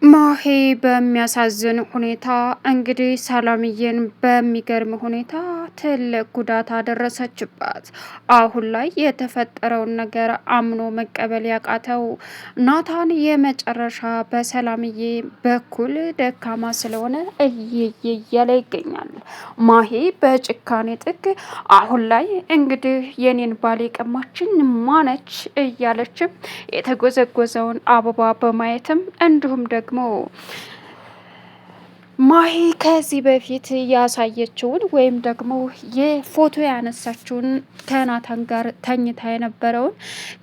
ማሄ በሚያሳዝን ሁኔታ እንግዲህ ሰላምዬን በሚገርም ሁኔታ ትልቅ ጉዳት አደረሰችባት። አሁን ላይ የተፈጠረውን ነገር አምኖ መቀበል ያቃተው ናታን የመጨረሻ በሰላምዬ በኩል ደካማ ስለሆነ እያለ ይገኛል። ማሄ በጭካኔ ጥግ አሁን ላይ እንግዲህ የኔን ባል የቀማችኝ ማነች እያለችም የተጎዘጎዘውን አበባ በማየትም እንዲሁም ደግሞ ማሂ ከዚህ በፊት ያሳየችውን ወይም ደግሞ የፎቶ ያነሳችውን ከናታን ጋር ተኝታ የነበረውን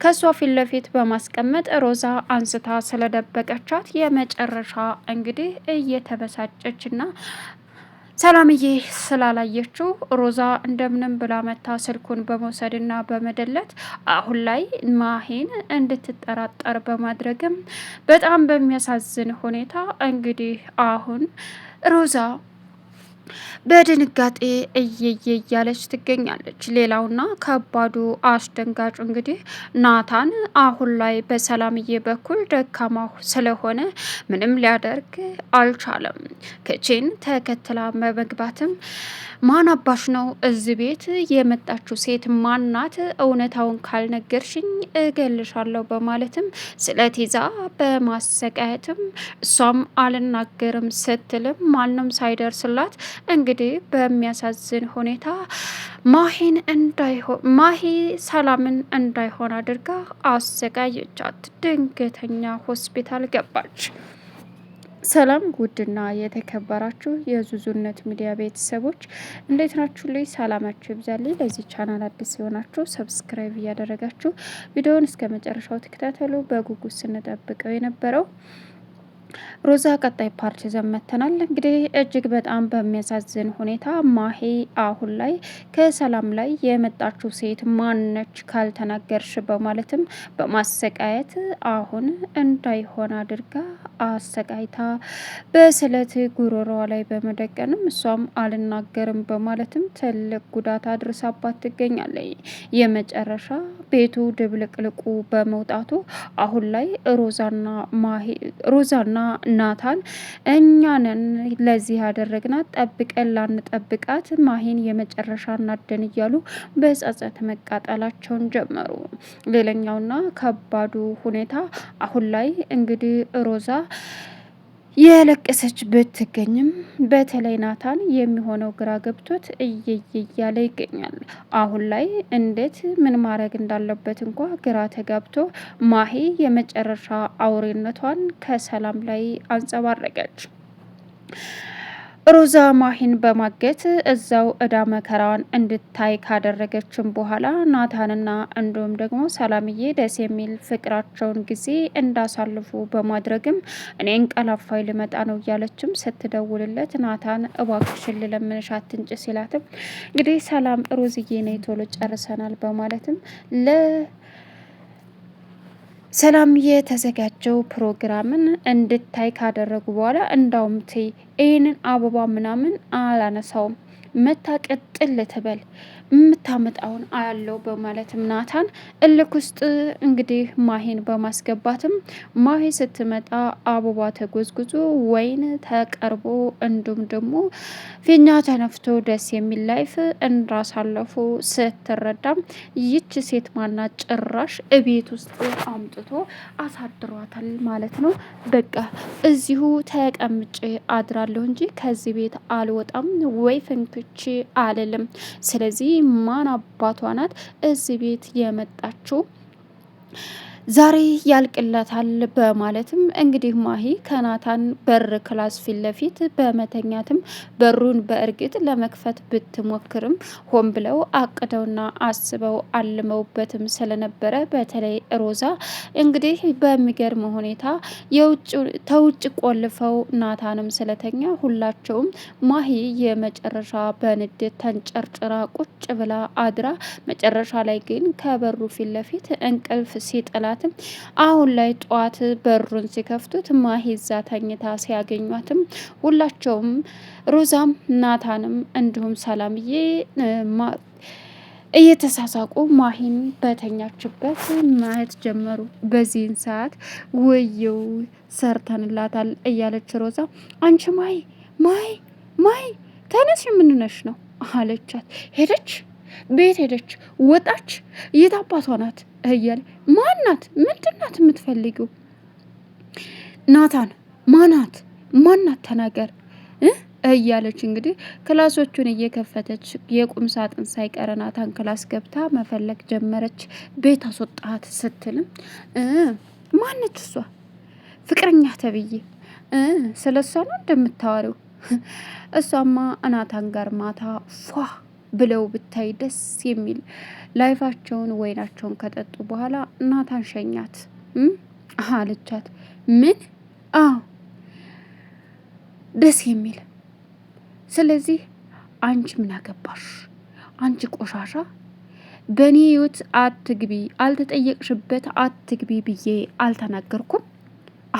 ከሷ ፊት ለፊት በማስቀመጥ ሮዛ አንስታ ስለደበቀቻት የመጨረሻ እንግዲህ እየተበሳጨችና ሰላምዬ ስላላየችው ሮዛ እንደምንም ብላ መታ ስልኩን በመውሰድና በመደለት አሁን ላይ ማሂን እንድትጠራጠር በማድረግም በጣም በሚያሳዝን ሁኔታ እንግዲህ አሁን ሮዛ በድንጋጤ እየየ እያለች ትገኛለች። ሌላውና ከባዱ አስደንጋጩ እንግዲህ ናታን አሁን ላይ በሰላምዬ በኩል ደካማ ስለሆነ ምንም ሊያደርግ አልቻለም። ክቼን ተከትላ በመግባትም ማን አባሽ ነው እዚህ ቤት የመጣችው ሴት ማናት? እውነታውን ካልነገርሽኝ እገልሻለሁ በማለትም ስለት ይዛ በማሰቃየትም እሷም አልናገርም ስትልም ማንም ሳይደርስላት እንግዲህ በሚያሳዝን ሁኔታ ማሂ ሰላምን እንዳይሆን አድርጋ አሰቃየቻት። ድንገተኛ ሆስፒታል ገባች። ሰላም ውድና የተከበራችሁ የዙዙነት ሚዲያ ቤተሰቦች እንዴት ናችሁ? ላይ ሰላማችሁ ይብዛልኝ። ለዚህ ቻናል አዲስ የሆናችሁ ሰብስክራይብ እያደረጋችሁ ቪዲዮውን እስከ መጨረሻው ተከታተሉ። በጉጉት ስንጠብቀው የነበረው ሮዛ ቀጣይ ፓርት ይዘን መጥተናል። እንግዲህ እጅግ በጣም በሚያሳዝን ሁኔታ ማሄ አሁን ላይ ከሰላም ላይ የመጣችው ሴት ማነች ካልተናገርሽ በማለትም በማሰቃየት አሁን እንዳይሆን አድርጋ አሰቃይታ በስለት ጉሮሮዋ ላይ በመደቀንም እሷም አልናገርም በማለትም ትልቅ ጉዳት አድርሳባት ትገኛለች። የመጨረሻ ቤቱ ድብልቅልቁ በመውጣቱ አሁን ላይ ሮዛና ናታን እኛንን ለዚህ ያደረግናት ጠብቀን ላንጠብቃት ማሂን የመጨረሻ እናደን እያሉ በጸጸት መቃጠላቸውን ጀመሩ። ሌላኛውና ከባዱ ሁኔታ አሁን ላይ እንግዲህ ሮዛ የለቀሰች ብትገኝም በተለይ ናታን የሚሆነው ግራ ገብቶት እያለ ይገኛል። አሁን ላይ እንዴት ምን ማድረግ እንዳለበት እንኳ ግራ ተጋብቶ ማሂ የመጨረሻ አውሬነቷን ከሰላም ላይ አንጸባረቀች። ሮዛ ማሂን በማገት እዛው እዳ መከራዋን እንድታይ ካደረገችም በኋላ ናታንና እንዲሁም ደግሞ ሰላምዬ ደስ የሚል ፍቅራቸውን ጊዜ እንዳሳልፉ በማድረግም እኔን ቀላፋይ ልመጣ ነው እያለችም ስትደውልለት ናታን እባክሽን ልለምንሽ አትንጭ ሲላትም እንግዲህ ሰላም ሮዝዬ ነይ ቶሎ ጨርሰናል በማለትም ሰላም የተዘጋጀው ፕሮግራምን እንድታይ ካደረጉ በኋላ እንዳውም ይህንን አበባ ምናምን አላነሳውም መታ ቅጥል ትበል የምታመጣውን አያለው በማለትም ናታን እልክ ውስጥ እንግዲህ ማሂን በማስገባትም ማሂ ስትመጣ አበባ ተጎዝጉዞ ወይን ተቀርቦ እንዲሁም ደግሞ ፊኛ ተነፍቶ ደስ የሚል ላይፍ እንዳሳለፉ ስትረዳም ይች ሴት ማናት ጭራሽ እቤት ውስጥ አምጥቶ አሳድሯታል ማለት ነው። በቃ እዚሁ ተቀምጬ አድራለሁ እንጂ ከዚህ ቤት አልወጣም ወይ ፍንክች አልልም። ስለዚህ ማን አባቷ ናት እዚህ ቤት የመጣችው? ዛሬ ያልቅለታል በማለትም እንግዲህ ማሂ ከናታን በር ክላስ ፊት ለፊት በመተኛትም በሩን በእርግጥ ለመክፈት ብትሞክርም ሆን ብለው አቅደውና አስበው አልመውበትም ስለነበረ በተለይ ሮዛ እንግዲህ በሚገርም ሁኔታ ተውጭ ቆልፈው ናታንም ስለተኛ ሁላቸውም ማሂ የመጨረሻ በንዴት ተንጨርጭራ ቁጭ ብላ አድራ መጨረሻ ላይ ግን ከበሩ ፊት ለፊት እንቅልፍ ሲጥላት አሁን ላይ ጠዋት በሩን ሲከፍቱት ማሂ እዛ ተኝታ ሲያገኟትም ሁላቸውም ሮዛም ናታንም እንዲሁም ሰላምዬ እየተሳሳቁ ማሂን በተኛችበት ማየት ጀመሩ። በዚህን ሰዓት ወየው ሰርተንላታል እያለች ሮዛ አንቺ ማይ ማይ ማይ ተነሽ የምንነሽ ነው አለቻት። ሄደች ቤት ሄደች ወጣች። የት አባቷ ናት እያለ ማናት ምንድናት የምትፈልጊው? ናታን ማናት ማናት ተናገር እያለች እንግዲህ ክላሶቹን እየከፈተች የቁም ሳጥን ሳይቀር ናታን ክላስ ገብታ መፈለግ ጀመረች። ቤት አስወጣት ስትልም ማነች እሷ ፍቅረኛ ተብዬ ስለ እሷ ነው እንደምታወሪው? እሷማ ናታን ጋር ማታ ፏ ብለው ብታይ ደስ የሚል ላይፋቸውን ወይናቸውን ከጠጡ በኋላ ናታን ሸኛት አለቻት። ምን? አዎ ደስ የሚል ስለዚህ አንቺ ምን አገባሽ? አንቺ ቆሻሻ በእኔ ህይወት አትግቢ፣ አልተጠየቅሽበት አትግቢ ብዬ አልተናገርኩም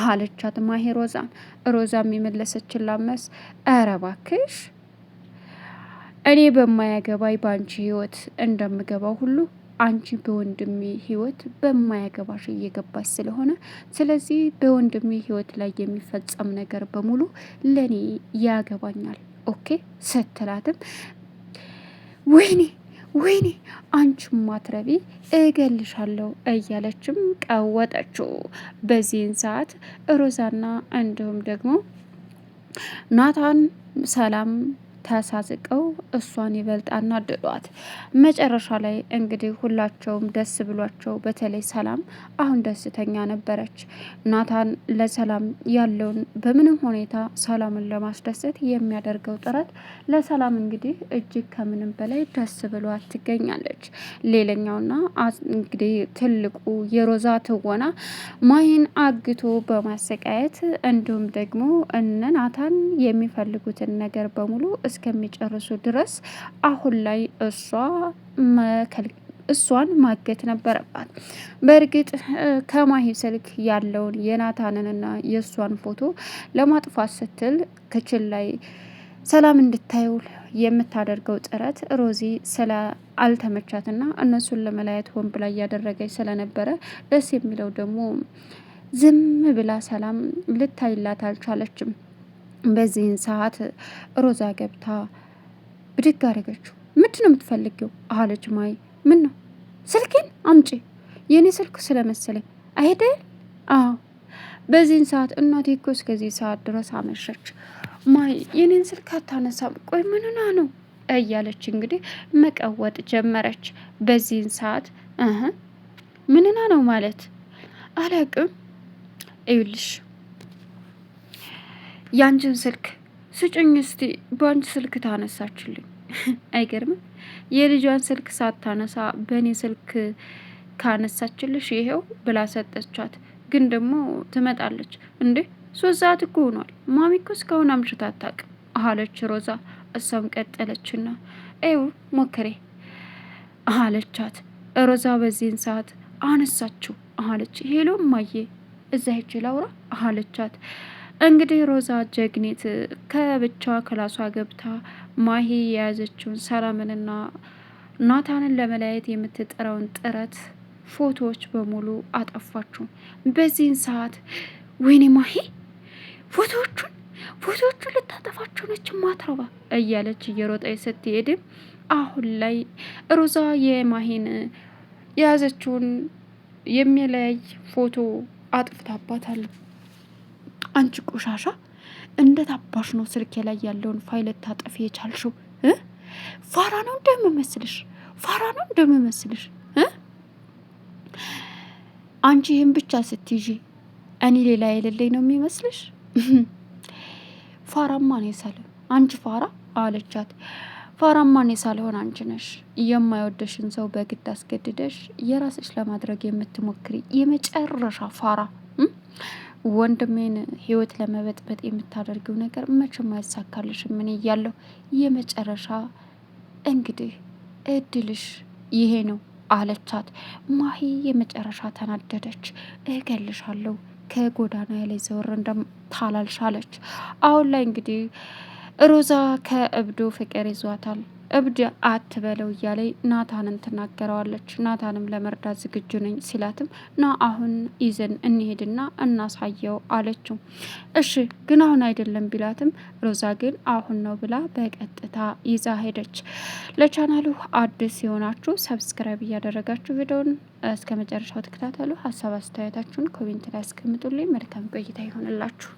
አለቻት ማሄ ሮዛን። ሮዛም የመለሰችላት መልስ ኧረ እባክሽ እኔ በማያገባኝ በአንቺ ህይወት እንደምገባው ሁሉ አንቺ በወንድሜ ህይወት በማያገባሽ እየገባሽ ስለሆነ ስለዚህ በወንድሜ ህይወት ላይ የሚፈጸም ነገር በሙሉ ለኔ ያገባኛል ኦኬ ስትላትም ወይኔ ወይኔ አንቺ ማትረቢ እገልሻለሁ እያለችም ቀወጠችው። በዚህን ሰዓት ሮዛና እንዲሁም ደግሞ ናታን ሰላም ተሳዝቀው እሷን ይበልጥ አናደዷት። መጨረሻ ላይ እንግዲህ ሁላቸውም ደስ ብሏቸው በተለይ ሰላም አሁን ደስተኛ ነበረች። ናታን ለሰላም ያለውን በምንም ሁኔታ ሰላምን ለማስደሰት የሚያደርገው ጥረት ለሰላም እንግዲህ እጅግ ከምንም በላይ ደስ ብሏት ትገኛለች። ሌላኛውና እንግዲህ ትልቁ የሮዛ ትወና ማሂን አግቶ በማሰቃየት እንዲሁም ደግሞ እነ ናታን የሚፈልጉትን ነገር በሙሉ እስከሚጨርሱ ድረስ አሁን ላይ እሷን ማገት ነበረባት። በእርግጥ ከማሂ ስልክ ያለውን የናታንንና የእሷን ፎቶ ለማጥፋት ስትል ክችል ላይ ሰላም እንድታየው የምታደርገው ጥረት ሮዚ ስለ አልተመቻትና እነሱን ለመለያየት ሆን ብላ እያደረገች ስለነበረ ደስ የሚለው ደግሞ ዝም ብላ ሰላም ልታይላት አልቻለችም። በዚህን ሰዓት ሮዛ ገብታ ብድግ አደረገችው። ምንድን ነው የምትፈልጊው አለች ማይ። ምን ነው? ስልኬን አምጪ። የኔ ስልክ ስለመሰለኝ አይደል? አዎ። በዚህን ሰዓት እናቴ እኮ እስከዚህ ሰዓት ድረስ አመሸች። ማይ የኔን ስልክ አታነሳም? ቆይ ምንና ነው እያለች እንግዲህ መቀወጥ ጀመረች። በዚህን ሰዓት ምንና ነው ማለት አላቅም። እዩልሽ ያንቺን ስልክ ስጭኝ እስቲ። በአንቺ ስልክ ታነሳችልኝ። አይገርምም? የልጇን ስልክ ሳታነሳ በእኔ ስልክ ካነሳችልሽ ይሄው ብላ ሰጠቻት። ግን ደግሞ ትመጣለች እንዴ? 3 ሰዓት እኮ ሆኗል። ማሚ እኮ እስካሁን አምሽታ አታውቅም አለች ሮዛ። እሷም ቀጠለችና ይው ሞክሬ አለቻት። ሮዛ በዚህን ሰዓት አነሳችው አለች። ሄሎ እማዬ እዛ ሂጅ ላውራ አለቻት። እንግዲህ ሮዛ ጀግኒት ከብቻዋ ክላሷ ገብታ ማሂ የያዘችውን ሰላምንና ናታንን ለመለያየት የምትጠራውን ጥረት ፎቶዎች በሙሉ አጠፋችሁ። በዚህን ሰዓት ወይኔ ማሂ ፎቶዎቹን ልታጠፋቸው ነች ማትረባ እያለች እየሮጠች ስትሄድም አሁን ላይ ሮዛ የማሂን የያዘችውን የሚለያይ ፎቶ አጥፍታባታል። አንቺ ቆሻሻ እንዴት አባሽ ነው ስልኬ ላይ ያለውን ፋይል ታጠፊ የቻልሽው? ፋራ ነው እንደምመስልሽ አንቺ ይህን ብቻ ስትይዢ እኔ ሌላ የሌለኝ ነው የሚመስልሽ? ፋራማ ነው ሳልሆን አንቺ ፋራ አለቻት። ፋራማ ነው ሳልሆን አንቺ ነሽ የማይወደሽን ሰው በግድ አስገድደሽ የራስሽ ለማድረግ የምትሞክሪ የመጨረሻ ፋራ። ወንድሜን ህይወት ለመበጥበጥ የምታደርገው ነገር መቼም አይሳካልሽም። ምን እያለሁ የመጨረሻ እንግዲህ እድልሽ ይሄ ነው አለቻት። ማሂ የመጨረሻ ተናደደች። እገልሻለሁ ከጎዳና ላይ ዘወር እንደምታላልሻለች። አሁን ላይ እንግዲህ ሮዛ ከእብዶ ፍቅር ይዟታል። እብድ አትበለው እያለ ናታንን ትናገረዋለች። ናታንም ለመርዳት ዝግጁ ነኝ ሲላትም ና አሁን ይዘን እንሄድና እናሳየው አለችው። እሺ ግን አሁን አይደለም ቢላትም ሮዛ ግን አሁን ነው ብላ በቀጥታ ይዛ ሄደች። ለቻናሉ አዲስ የሆናችሁ ሰብስክራይብ እያደረጋችሁ ቪዲዮውን እስከ መጨረሻው ተከታተሉ። ሀሳብ አስተያየታችሁን ኮሜንት ላይ አስቀምጡልኝ። መልካም ቆይታ ይሆንላችሁ።